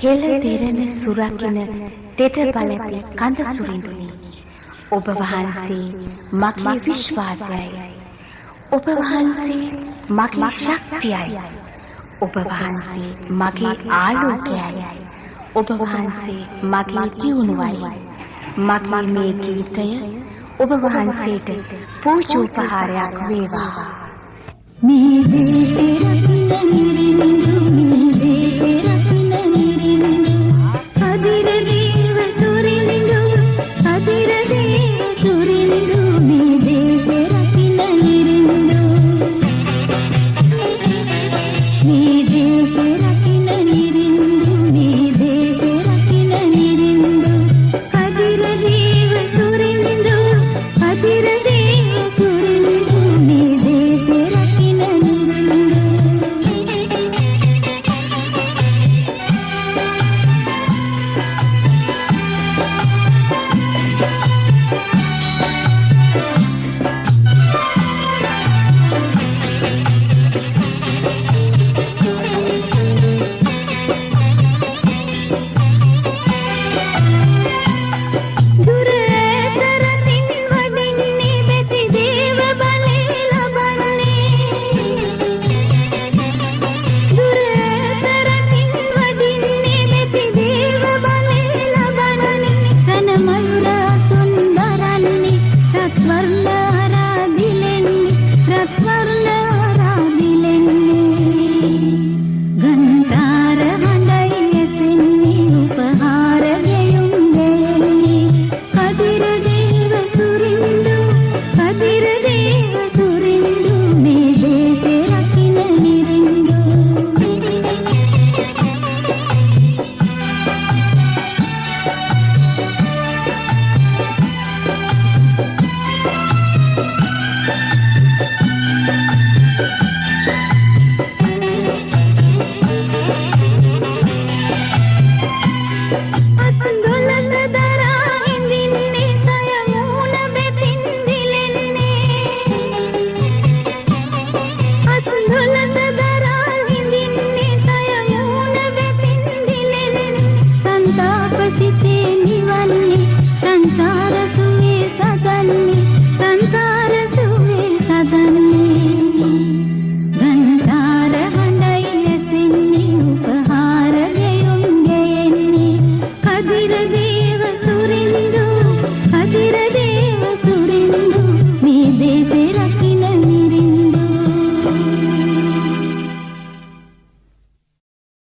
හෙළ දෙරණ සුරකින තෙත බලති කඳ සුරිඳුනි. ඔබ වහන්සේ මගේ විශ්වාසයයි. ඔබ වහන්සේ මගේ ශක්තියයි. ඔබ වහන්සේ මගේ ආලෝකයයි. ඔබ වහන්සේ මගේ දියුණුවයි. මගේ මේ ගීතය ඔබ වහන්සේට පූජෝපහාරයක් වේවා. මේ දේශේ රත්න නිරින්දු මේ දේශේ